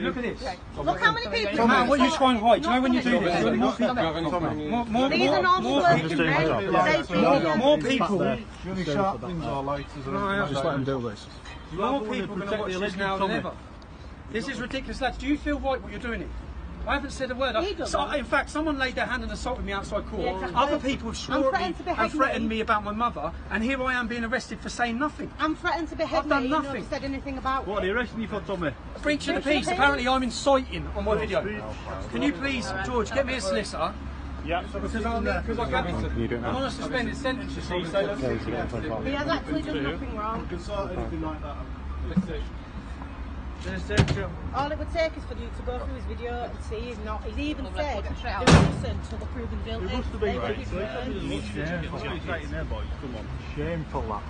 look at this. Look how many people. Man, what are you trying to hide? Do you know when you do this? More people. Really sharp things are lighters. Just let them do this. More people are going to watch this now than ever. This is ridiculous, lads. Do you feel right what you're doing here? I haven't said a word. In fact, someone laid their hand and assaulted me outside court. Yeah, exactly. Other people have swore at me and threatened me about my mother, and here I am being arrested for saying nothing. I'm threatened to behead me. I've done nothing. You've not said anything about it. What are they arresting you for, Tommy? Breach of the peace. Apparently I'm inciting on my video. Can you please, George, get me a solicitor? Yeah. Because I'm on a suspended sentence, you see, so... He has actually done nothing wrong. You can sort anything like that. All it would take is for you to go through his video and see he's not. He's even said they're innocent until they're proven guilty. It must have been right. Come on. Shameful that.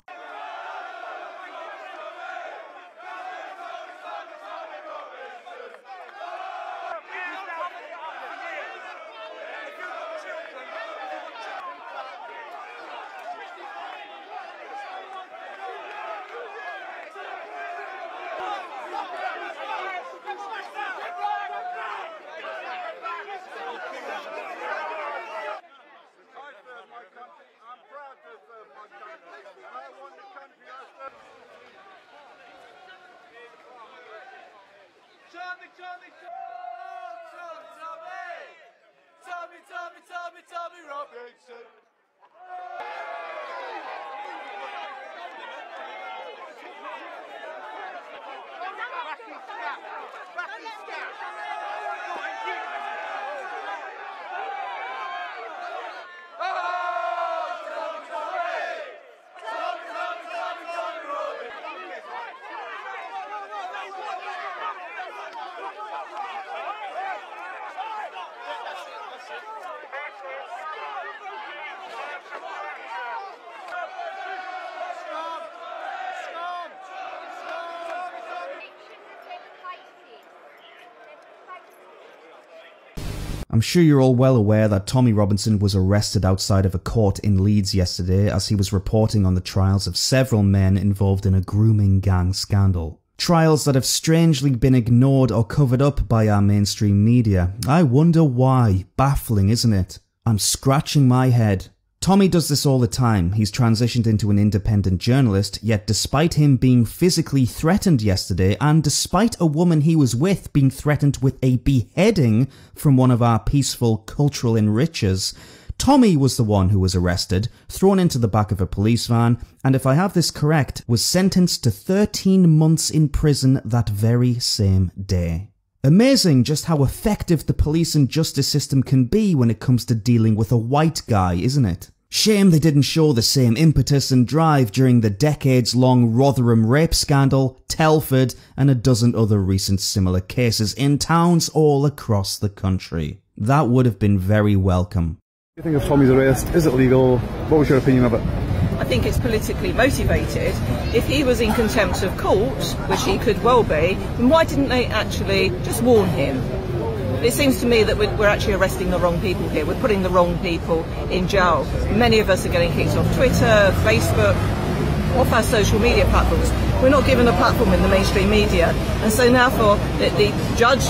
Tommy Robinson. I'm sure you're all well aware that Tommy Robinson was arrested outside of a court in Leeds yesterday as he was reporting on the trials of several men involved in a grooming gang scandal. Trials that have strangely been ignored or covered up by our mainstream media. I wonder why. Baffling, isn't it? I'm scratching my head. Tommy does this all the time. He's transitioned into an independent journalist, yet despite him being physically threatened yesterday, and despite a woman he was with being threatened with a beheading from one of our peaceful cultural enrichers, Tommy was the one who was arrested, thrown into the back of a police van, and if I have this correct, was sentenced to 13 months in prison that very same day. Amazing just how effective the police and justice system can be when it comes to dealing with a white guy, isn't it? Shame they didn't show the same impetus and drive during the decades-long Rotherham rape scandal, Telford, and a dozen other recent similar cases in towns all across the country. That would have been very welcome. What do you think of Tommy's arrest? Is it legal? What was your opinion of it? I think it's politically motivated. If he was in contempt of court, which he could well be, then why didn't they actually just warn him? It seems to me that we're actually arresting the wrong people here. We're putting the wrong people in jail. Many of us are getting kicked off Twitter, Facebook, off our social media platforms. We're not given a platform in the mainstream media. And so now for the judge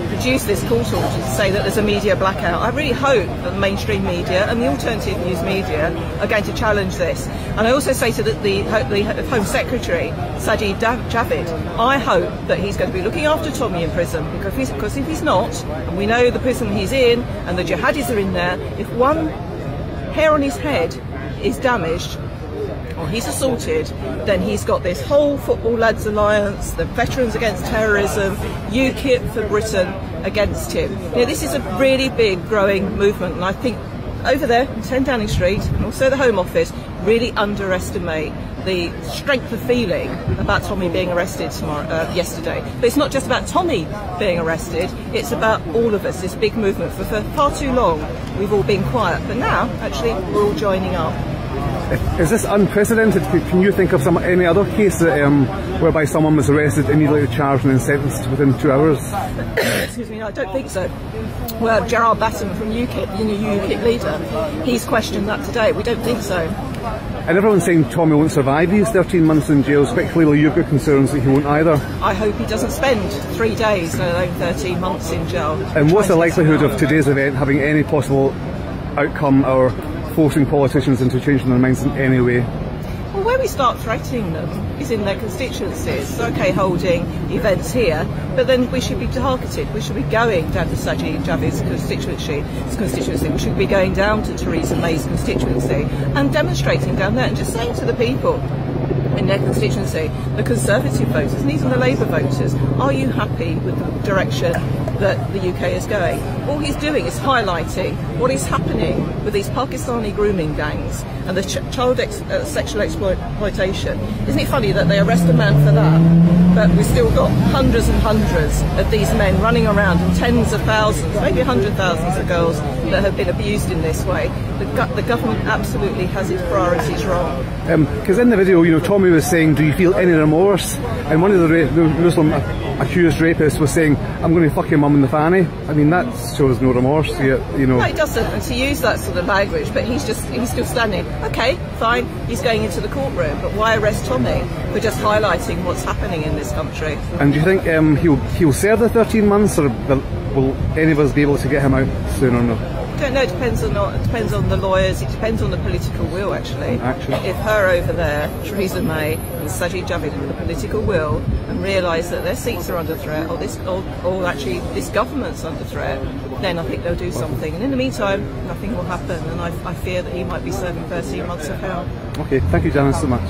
produced this court order to say that there's a media blackout. I really hope that the mainstream media and the alternative news media are going to challenge this. And I also say to the Home Secretary, Sajid Javid, I hope that he's going to be looking after Tommy in prison, because if he's not, and we know the prison he's in and the jihadis are in there, if one hair on his head is damaged, or he's assaulted, then he's got this whole Football Lads Alliance, the Veterans Against Terrorism, UKIP for Britain against him. You know, this is a really big growing movement, and I think over there in 10 Downing Street and also the Home Office really underestimate the strength of feeling about Tommy being arrested yesterday. But it's not just about Tommy being arrested, it's about all of us, this big movement. For far too long we've all been quiet, but now actually we're all joining up. Is this unprecedented? Can you think of any other case that, whereby someone was arrested, immediately charged and then sentenced within 2 hours? Excuse me, no, I don't think so. Well, Gerard Batten from UKIP, the UKIP leader, he's questioned that today. We don't think so. And everyone's saying Tommy won't survive these 13 months in jail, but clearly you've got concerns that he won't either. I hope he doesn't spend 3 days, let alone 13 months in jail. And what's the likelihood of today's event having any possible outcome or forcing politicians into changing their minds in any way? Well, where we start threatening them is in their constituencies. It's okay holding events here, but then we should be targeted. We should be going down to Sajid Javid's constituency. We should be going down to Theresa May's constituency and demonstrating down there and just saying to the people in their constituency, the Conservative voters and even the Labour voters, are you happy with the direction that the UK is going? All he's doing is highlighting what is happening with these Pakistani grooming gangs and the child sexual exploitation. Isn't it funny that they arrest a man for that, but we've still got hundreds and hundreds of these men running around and tens of thousands, maybe 100,000s of girls that have been abused in this way? The government absolutely has its priorities wrong. Because in the video, you know, Tommy was saying, do you feel any remorse? And one of the Muslim accused rapists was saying, I'm going to fuck your mum in the fanny. I mean, that shows no remorse, you know. No, he doesn't, and to use that sort of language, but he's still standing. Okay, fine, he's going into the courtroom, but why arrest Tommy for just highlighting what's happening in this country? And do you think he'll serve the 13 months, or will any of us be able to get him out soon or no? I don't know, it depends on the lawyers, it depends on the political will actually. If her over there, Theresa May and Sajid Javid have the political will and realise that their seats are under threat, or actually this government's under threat, then I think they'll do something. And in the meantime, nothing will happen, and I fear that he might be serving 13 months of hell. Okay, thank you Janice so much.